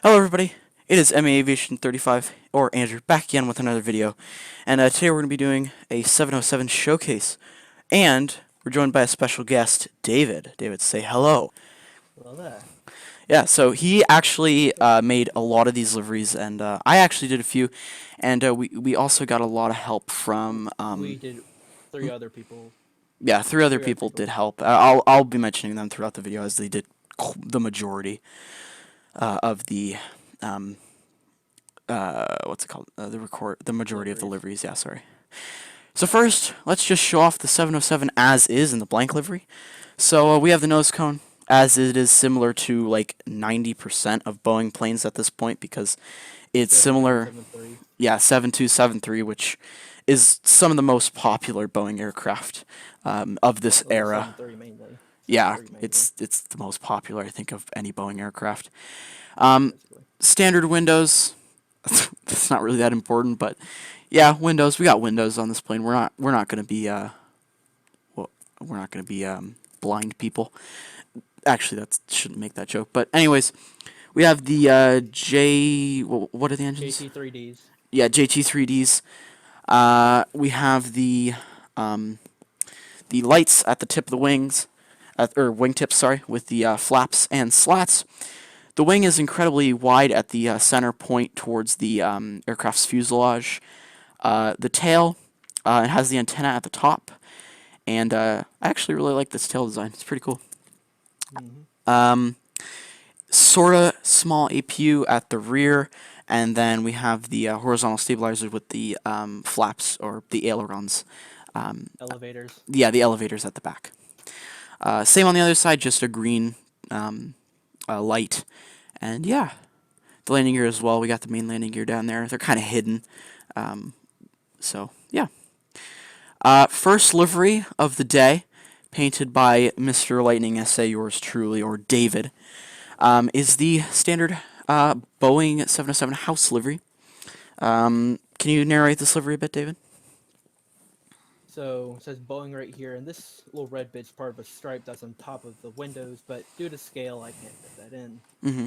Hello everybody, it is MA Aviation 35, or Andrew, back again with another video, and today we're going to be doing a 707 showcase, and we're joined by a special guest, David. David, say hello. Hello there. Yeah, so he actually made a lot of these liveries, and I actually did a few, and we also got a lot of help from, We did three other people. yeah, three other Three other people did people. help. I'll be mentioning them throughout the video as they did the majority of the um, what's it called? The majority of the Liveries. liveries. Yeah, sorry. So first, let's just show off the 707 as is in the blank livery. So we have the nose cone as it is similar to like 90% of Boeing planes at this point because it's Seven two similar. seven three. Yeah, 7273, which is some of the most popular Boeing aircraft of this Well, the era. 73 mainly. Seven Yeah, three mainly, it's the most popular I think of any Boeing aircraft. Um, basically. Standard windows. That's not really that important, but yeah, windows. We got windows on this plane. We're not gonna be well, we're not gonna be blind people. Actually, that shouldn't make that joke. But anyways, we have the what are the engines? JT3Ds. Yeah, JT3Ds. We have the lights at the tip of the wings, or wingtips, sorry, with the flaps and slats. The wing is incredibly wide at the center point towards the aircraft's fuselage. The tail, it has the antenna at the top, and I actually really like this tail design. It's pretty cool. Mm-hmm. Um, Sorta small APU at the rear, and then we have the horizontal stabilizers with the flaps or the ailerons. Um, Elevators. yeah, the elevators at the back. Same on the other side, just a green light, and yeah, the landing gear as well. We got the main landing gear down there. They're kind of hidden. Um, so yeah. First livery of the day, painted by Mr. LightningSA, yours truly, or David, is the standard Boeing 707 house livery. Can you narrate this livery a bit, David? So it says Boeing right here, and this little red bit's part of a stripe that's on top of the windows, but due to scale, I can't fit that in. Mm-hmm.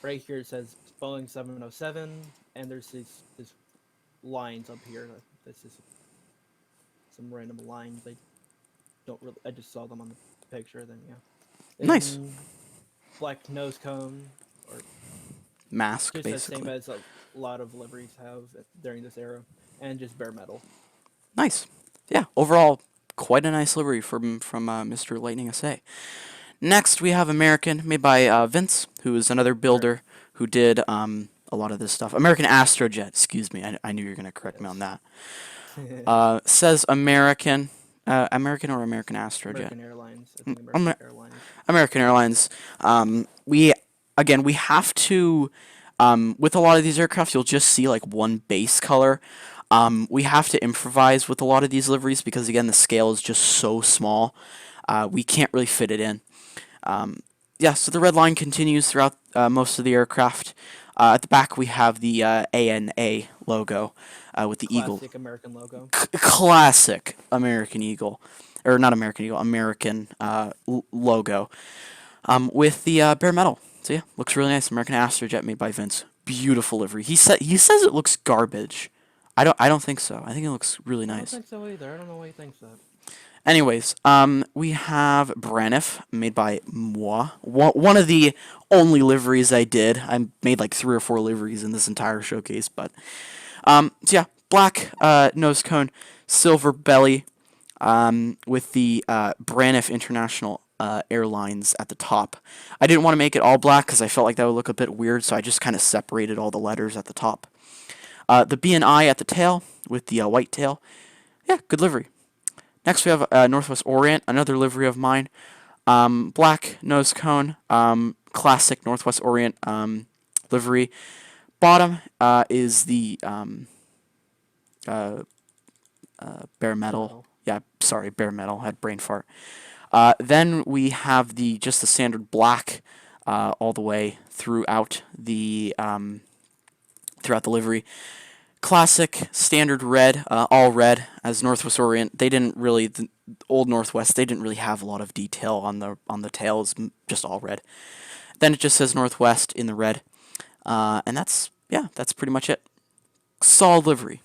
Right here it says Boeing 707, and there's these lines up here. This is some random lines. I don't really. I just saw them on the picture. Then yeah. Nice. Then black nose cone, or Mask, just the same basically. as a lot of liveries have during this era, and just bare metal. Nice. Yeah, overall, quite a nice livery from Mr. LightningSA. Next, we have American, made by Vince, who is another Right. builder who did a lot of this stuff. American Astrojet, excuse me. I knew you were going to correct me on Yes. that. Says American. American or American Astrojet? American Airlines. I think American Amer- Airlines. American Airlines. We again we have to with a lot of these aircraft you'll just see like one base color. We have to improvise with a lot of these liveries because again the scale is just so small. We can't really fit it in. Yeah, so the red line continues throughout most of the aircraft. At the back we have the ANA logo with the eagle. Classic American logo. Classic American Eagle, or not American Eagle, American logo with the bare metal. So yeah, looks really nice. American Astrojet made by Vince. Beautiful livery. He says it looks garbage. I don't think so. I think it looks really I don't nice. think so either. I don't know why he thinks that. Anyways, we have Braniff made by moi. One of the only liveries I did. I made like 3 or 4 liveries in this entire showcase, but so yeah, black nose cone, silver belly, with the Braniff International Airlines at the top. I didn't want to make it all black because I felt like that would look a bit weird, so I just kind of separated all the letters at the top. The B and I at the tail with the white tail. Yeah, good livery. Next we have Northwest Orient, another livery of mine. Black nose cone, classic Northwest Orient livery. Bottom is the uh, bare Bare metal. metal. Yeah, sorry, bare metal. Had brain fart. Then we have the just the standard black all the way throughout the livery. Classic standard red, all red as Northwest Orient. They didn't really the old Northwest. They didn't really have a lot of detail on the tails, just all red. Then it just says Northwest in the red. And that's pretty much it. Solid livery.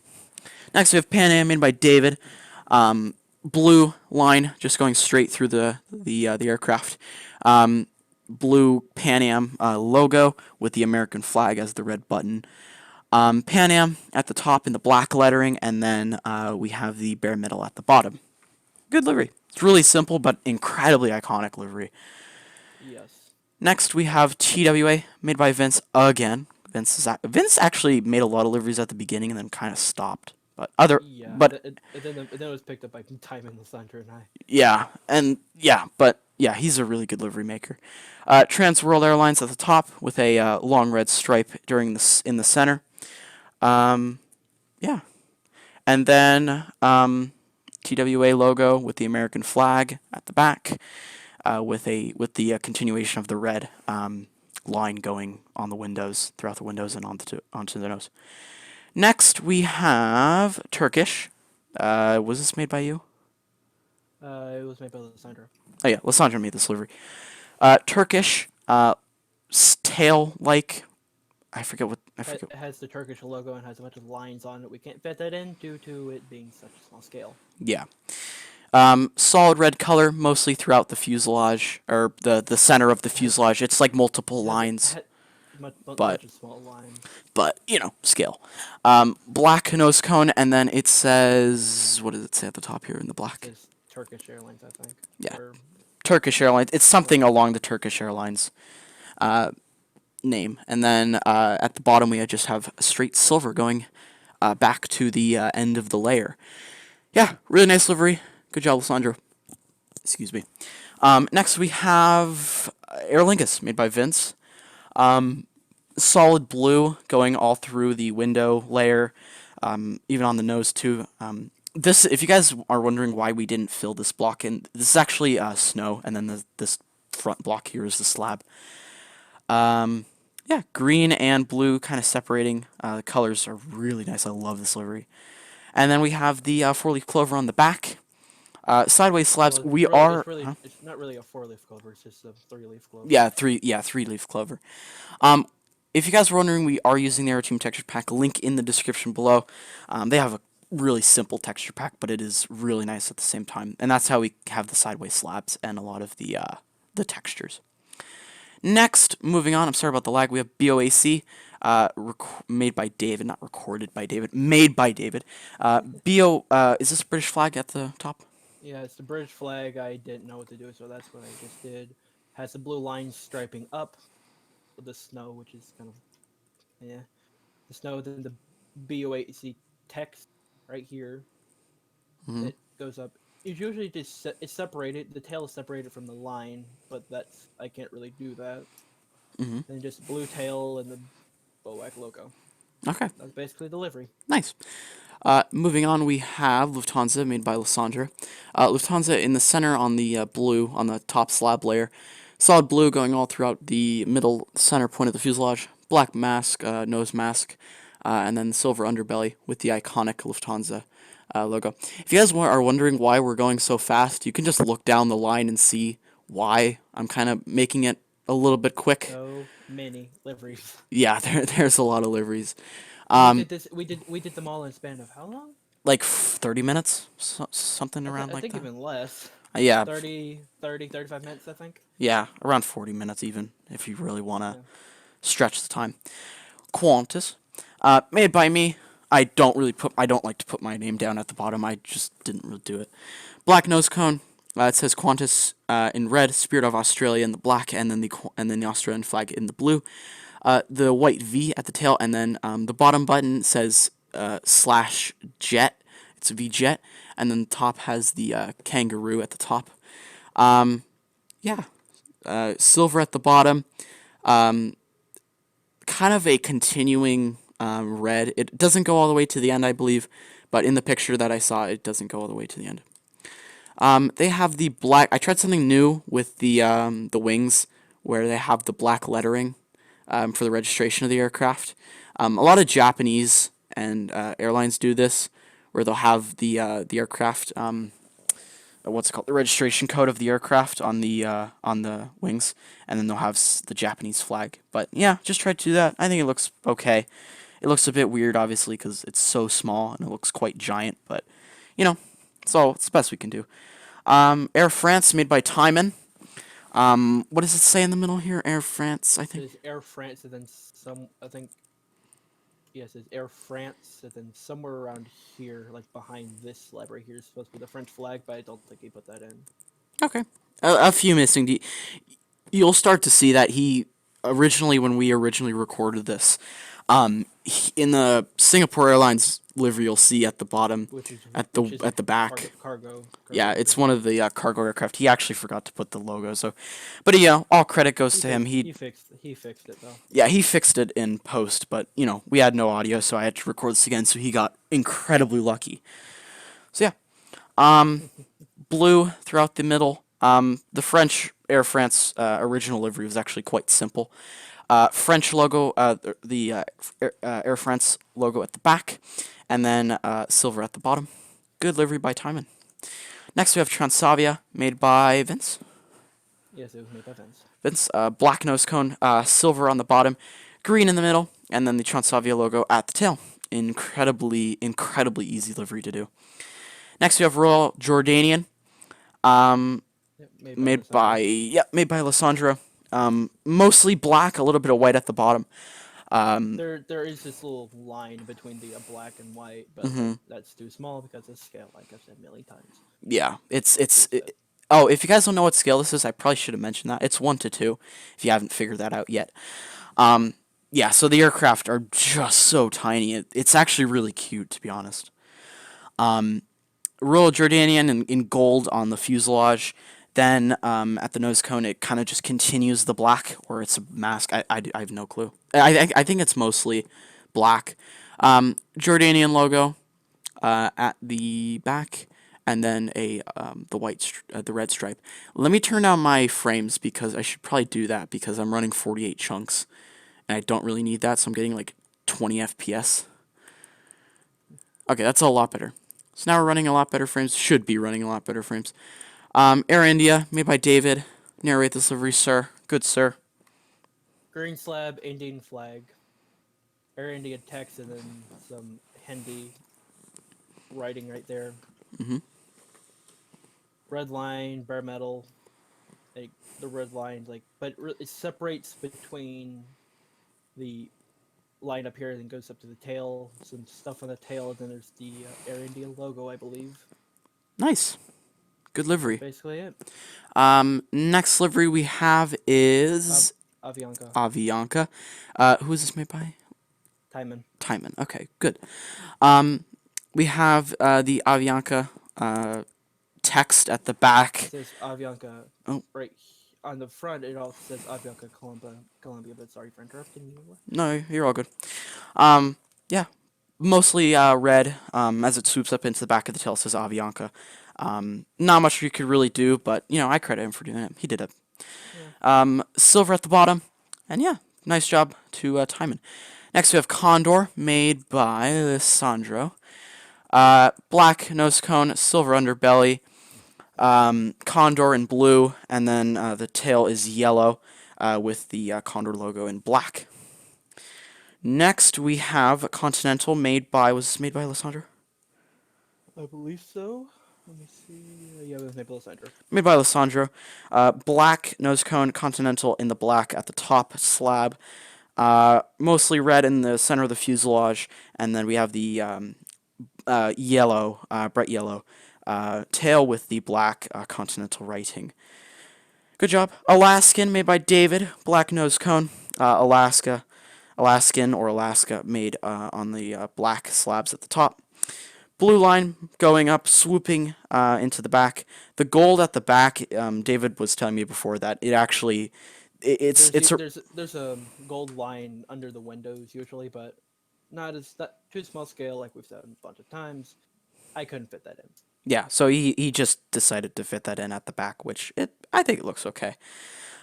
Next we have Pan Am made by David. Blue line just going straight through the aircraft. Blue Pan Am logo with the American flag as the red button. Pan Am at the top in the black lettering, and then we have the bare metal at the bottom. Good livery. It's really simple but incredibly iconic livery. Yes. Next we have TWA made by Vince again. Vince actually made a lot of liveries at the beginning and then kind of stopped. Yeah. But Then it was picked up by Tijmen, Lisandro, and I. yeah, he's a really good livery maker. Trans World Airlines at the top with a long red stripe in the center. Yeah, and then TWA logo with the American flag at the back, with the continuation of the red line going on the windows, throughout the windows and onto the nose. Next we have Turkish. Was this made by you? It was made by Lisandro. Oh yeah, Lisandro made this livery. Turkish tail like I forget. It has the Turkish logo and has a bunch of lines on it. We can't fit that in due to it being such a small scale. Yeah. Solid red color mostly throughout the fuselage, or the center of the fuselage. It's like multiple lines, Bunch of small lines. but scale. Black nose cone, and then it says, what does it say at the top here in the black? It's Turkish Airlines, I think. Yeah. Or, Turkish Airlines. It's something along the Turkish Airlines name. And then at the bottom we just have straight silver going back to the end of the layer. Yeah, really nice livery. Good job, Lisandro. Excuse me. Next we have Aer Lingus, made by Vince. Solid blue going all through the window layer, even on the nose too. If you guys are wondering why we didn't fill this block in, this is actually snow, and then this front block here is the slab. Yeah, green and blue kind of separating. The colors are really nice. I love this livery. And then we have the four-leaf clover on the back. Sideways slabs. Well, it's not really a 4-leaf clover. It's just a 3-leaf clover. Yeah, three-leaf clover. If you guys were wondering, we are using the Aeroteam texture pack. Link in the description below. They have a really simple texture pack, but it is really nice at the same time. And that's how we have the sideways slabs and a lot of the textures. Next, moving on, I'm sorry about the lag, we have BOAC, made by David, not recorded by David, made by David. Is this a British flag at the top? Yeah, it's the British flag. I didn't know what to do, so that's what I just did. Has the blue lines striping up with the snow, which is kind of, yeah. The snow, then the BOAC text right here. Mm-hmm. It goes up. It's usually just it's separated. The tail is separated from the line, but I can't really do that. Mm-hmm. Then just blue tail and the BOAC logo. Okay. That's basically the livery. Nice. Moving on, we have Lufthansa, made by Lisandro. Lufthansa in the center on the blue, on the top slab layer. Solid blue going all throughout the middle center point of the fuselage. Black mask, nose mask, and then silver underbelly with the iconic Lufthansa logo. If you guys are wondering why we're going so fast, you can just look down the line and see why I'm kind of making it a little bit quick. So many liveries. Yeah, there's a lot of liveries. We did them all in a span of how long? Like 30 minutes, something around I think that. even less. Yeah. 35 minutes, I think. Yeah, around 40 minutes even, if you really want to stretch the time. Qantas, made by me. I don't like to put my name down at the bottom. I just didn't really do it. Black nose cone. It says Qantas in red, Spirit of Australia in the black, and then the Australian flag in the blue. The white V at the tail, and then the bottom button says /jet. It's V-jet, and then the top has the kangaroo at the top. Yeah, silver at the bottom. Kind of a continuing red. It doesn't go all the way to the end, I believe, but in the picture that I saw, it doesn't go all the way to the end. They have the black. I tried something new with the wings, where they have the black lettering for the registration of the aircraft. A lot of Japanese and airlines do this, where they'll have the aircraft. what's it called, the registration code of the aircraft on the wings, and then they'll have the Japanese flag. But yeah, just try to do that. I think it looks okay. It looks a bit weird, obviously, because it's so small and it looks quite giant. But you know, it's the best we can do. Air France, made by Tijmen. What does it say in the middle here? Air France, I think. There's Air France, and then some. I think yes, it's Air France, and then somewhere around here, like behind this library here, is supposed to be the French flag, but I don't think he put that in. Okay. A few missing. You'll start to see that he originally, when we originally recorded this, in the Singapore Airlines livery, you'll see at the bottom, Which is a at the back. cargo Yeah, it's aircraft. one of the cargo aircraft. He actually forgot to put the logo. So, but yeah, all credit goes to him. He fixed it though. Yeah, he fixed it in post. But we had no audio, so I had to record this again. So he got incredibly lucky. So yeah, blue throughout the middle. The French Air France original livery was actually quite simple. French logo, the Air France logo at the back, and then silver at the bottom. Good livery by Tijmen. Next we have Transavia, made by Vince. Yes, it was made by Vince. Black nose cone, silver on the bottom, green in the middle, and then the Transavia logo at the tail. Incredibly easy livery to do. Next we have Royal Jordanian, Yep, made by Lisandro. Mostly black, a little bit of white at the bottom. There is this little line between the black and white, but that's too small because of scale, like I've said a million times. Yeah, It's oh, if you guys don't know what scale this is, I probably should have mentioned that. It's 1:2, if you haven't figured that out yet. Yeah, so the aircraft are just so tiny. It's actually really cute, to be honest. Royal Jordanian in gold on the fuselage. Then at the nose cone, it kind of just continues the black, or it's a mask. I have no clue. I think it's mostly black. Jordanian logo at the back, and then the red stripe. Let me turn down my frames because I should probably do that because I'm running 48 chunks, and I don't really need that, so I'm getting like 20 FPS. Okay, that's a lot better. So now we're running a lot better frames. Should be running a lot better frames. Air India, made by David. Narrate this livery, sir. Good sir. green slab, Indian flag, Air India text, and then some Hindi writing right there. Red line, bare metal, like the red line, but it separates between the line up here and then goes up to the tail. Some stuff on the tail, and then there's the Air India logo, I believe. Nice. Good That's livery. basically it. Next livery we have is Avianca, Avianca. Who is this made by? Tijmen. Tijmen. Okay, good. We have the Avianca text at the It back. says Avianca Oh. right on the front. It also says Avianca Colombia, but sorry for interrupting you. No, you're all good. Yeah, mostly red. As it swoops up into the back of the tail, it says Avianca. Not much you could really do, but I credit him for doing it. He did it. Yeah. Silver at the bottom, and yeah, nice job to Tijmen. Next we have Condor, made by Lisandro. Black nose cone, silver underbelly, condor in blue, and then the tail is yellow with the condor logo in black. Next we have Continental, was this made by Lisandro? I believe so. Let me see. Yeah, it was Maple Center. Made by Lisandro. Black nose cone, Continental in the black at the top slab. Mostly red in the center of the fuselage, and then we have the yellow, bright yellow tail with the black Continental writing. Good job. Alaskan, made by David. Black nose cone. Alaskan or Alaska, made on the black slabs at the top. Blue line going up, swooping into the back. The gold at the back, David was telling me before that it actually, There's a gold line under the windows usually, but not as that too small scale like we've said a bunch of times. I couldn't fit that in. yeah. So he just decided to fit that in at the back, which I think it looks okay.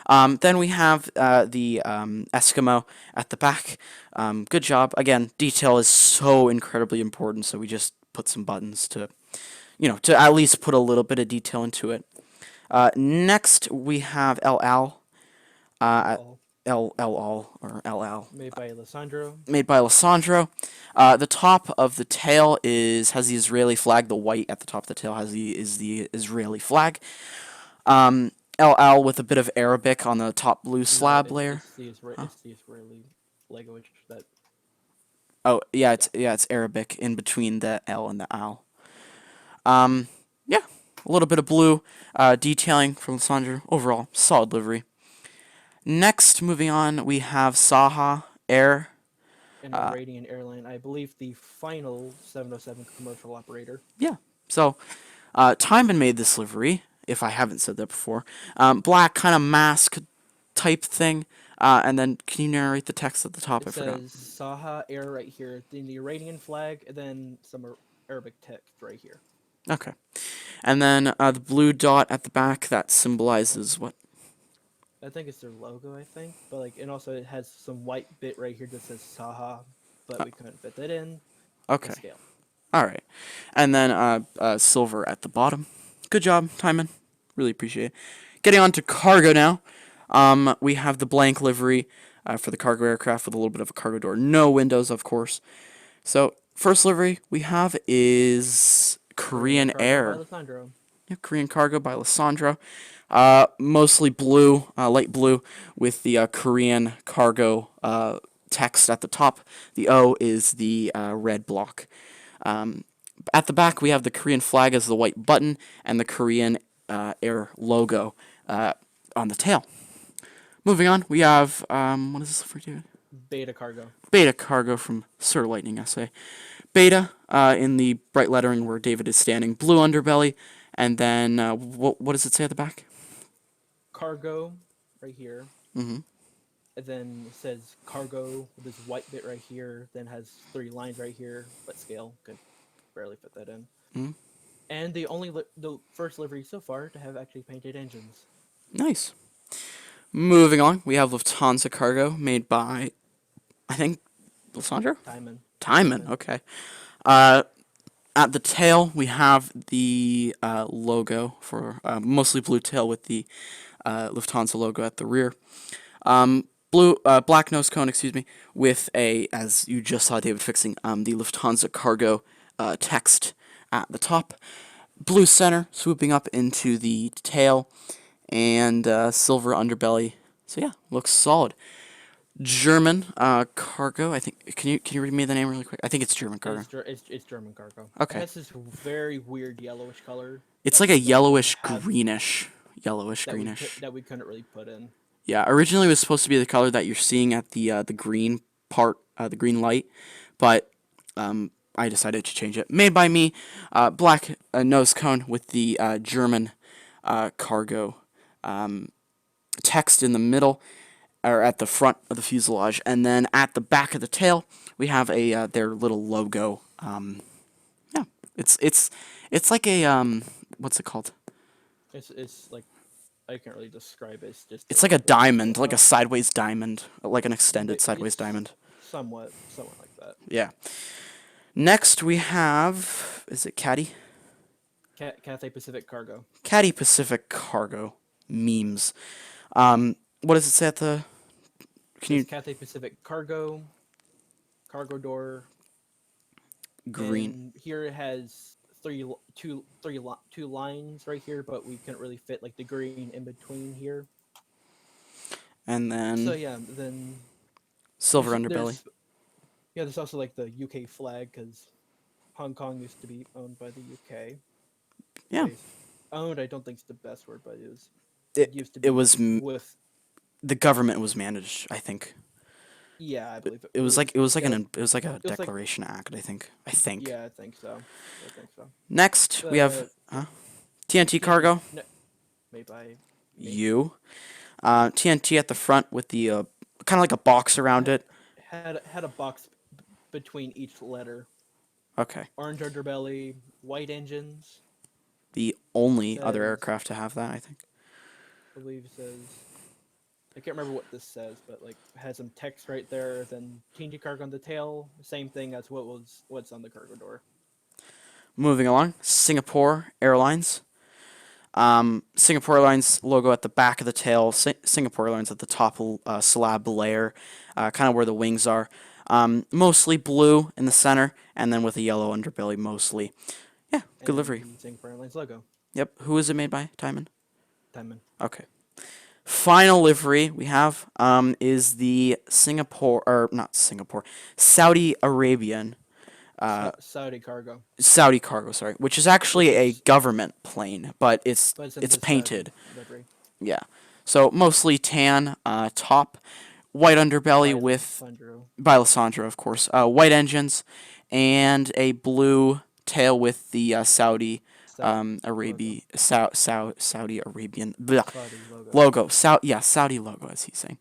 Then we have the Eskimo at the back. Good job. Again, detail is so incredibly important, so we just put some buttons to to at least put a little bit of detail into it. Next, we have El Al, uh, All El Al or El Al, made by Lisandro. made by Lisandro. The top of the tail has the Israeli flag. The white at the top of the tail is the Israeli flag. El Al with a bit of Arabic on the top blue No, slab layer. Huh? It's the Israeli language that Oh yeah, yeah. it's Arabic in between the L and the Al. Um, yeah, a little bit of blue detailing from Lisandro. Overall, solid livery. Next, moving on, we have Saha Air. An Uh, Iranian airline. I believe the final 707 commercial operator. yeah, so Tijmen made this livery. If I haven't said that before, black kind of mask type thing. And then, can you narrate the text at the top? It I forgot. says Saha Air right here, then the Iranian flag, and then some Arabic text right here. Okay. And then the blue dot at the back that symbolizes what? I think it's their logo, I think. But like, and also it has some white bit right here that says Saha, but Uh, we couldn't fit that in to okay. scale. All right. And then silver at the bottom. Good job, Timon. Really appreciate it. Getting on to cargo now. We have the blank livery for the cargo aircraft with a little bit of a cargo door. No windows, of course. So, first livery we have is Korean Korean cargo by Air. Lisandro. Yeah, Korean Cargo by Lisandro. Mostly blue, light blue, with the Korean Cargo text at the top. The O is the red block. Um, at the back, we have the Korean flag as the white button and the Korean Air logo on the tail. Moving on, we have what is this for? Beta cargo. Beta Cargo from Sir LightningSA. Beta in the bright lettering where David is standing, blue underbelly, and then what does it say at the back? Cargo right here. Mm-hmm. And then it says cargo with this white bit right here, then has three lines right here, but scale could barely fit that in. Mm-hmm. And the first livery so far to have actually painted engines. Nice. Moving on, we have Lufthansa Cargo made by, I think, Lisandro? Tijmen. Tijmen, Tijmen. okay. Uh, at the tail, we have the logo for mostly blue tail with the Lufthansa logo at the rear. Black nose cone, excuse me, with as you just saw David fixing, the Lufthansa Cargo text at the top. Blue center swooping up into the tail, and silver underbelly. So yeah, looks solid. German cargo. I think. Can you read me the name really quick? I think it's German cargo. It's German cargo. It Okay. has this very weird yellowish color It's that like we a don't really have yellowish greenish. that we couldn't really put in. Yeah, originally it was supposed to be the color that you're seeing at the green part, the green light, but I decided to change it. Made by me, black nose cone with the German cargo text in the middle or at the front of the fuselage, and then at the back of the tail we have their little logo. Yeah, it's like a what's it called? It's like I can't really describe it. It's just It's like a a diamond, like a sideways diamond, like an extended sideways it's diamond. somewhat like that. Yeah. Next we have, is it Caddy? Cathay Pacific Cargo. Caddy Pacific Cargo memes. What does it say at the? It Can says you Cathay Pacific cargo door. green Then here it has two lines right here, but we couldn't really fit like the green in between here. and So then yeah, then silver underbelly? there's there's also like the UK flag because Hong Kong used to be owned by the UK. Yeah. Based owned, I don't think it's the best word, but it It used to it be was with the government was managed. I think yeah, I believe it it was like was it was like yeah, it was like a it was like declaration act. I think. I think. yeah, I think so. I think so. Next we have But yeah, TNT TNT Cargo. no, made by me. U. TNT at the front with the kind of like a box around Had it. had a box between each letter. Okay. Orange underbelly, white engines. The only other Says aircraft to have that, I think. I believe it says I can't remember what this says, but like has some text right there. Then TNT cargo on the tail, same thing as what's on the cargo door. moving along, Singapore Airlines. Singapore Airlines logo at the back of the tail. Singapore Airlines at the top slab layer, kind of where the wings are. Mostly blue in the center, and then with a yellow underbelly mostly. Yeah, good And livery. the Singapore Airlines logo. Yep. Who is it made by? Tijmen? Tijmen. Okay. Final livery we have is the Singapore, or not Singapore, Saudi Arabian, Saudi cargo. Saudi cargo, sorry, which is Which actually a is, government plane, but but it's in it's the Saudi painted. livery. Yeah. So mostly tan top, white underbelly By with Lisandro. by Lisandro, of course. White engines and a blue tail with the Saudi Saudi logo. Saudi Arabian bleh, Saudi logo. logo. Yeah, Saudi logo, as he's saying.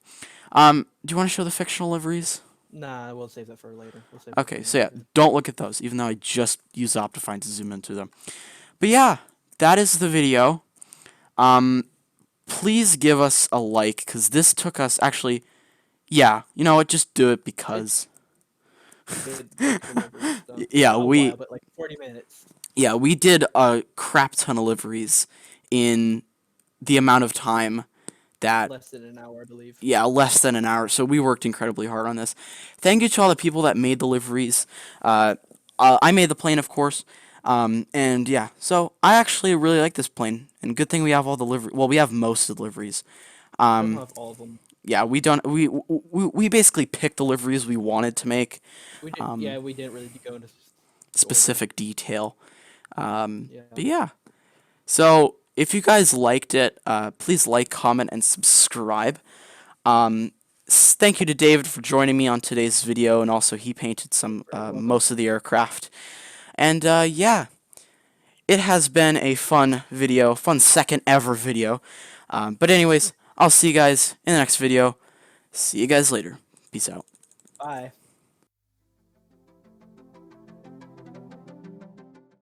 Do you want to show the fictional liveries? Nah, we'll save that for later. We'll save that for Okay, the so end yeah, of it. don't look at those, even though I just used Optifine to zoom into them. But yeah, that is the video. Please give us a like, because this took us, actually, yeah, you know what, just do it because, The livery stuff. yeah, Not a while, but like 40 minutes. we did a crap ton of liveries in the amount of time that, Less than an hour, I believe. yeah, less than an hour, so we worked incredibly hard on this. Thank you to all the people that made the liveries. I made the plane, of course. And yeah, so I actually really like this plane, and good thing we have all the livery. Well, we have most of the liveries. I don't have all of them. Yeah, we don't. We basically picked the liveries we wanted to make, We did. Yeah, we didn't really go into order. specific detail. But Yeah. yeah, so if you guys liked it, please like, comment, and subscribe. Thank you to David for joining me on today's video, and also he painted some Very welcome. most of the aircraft. And yeah, it has been a fun video, fun second ever video. But anyways, I'll see you guys in the next video. See you guys later. Peace out. Bye.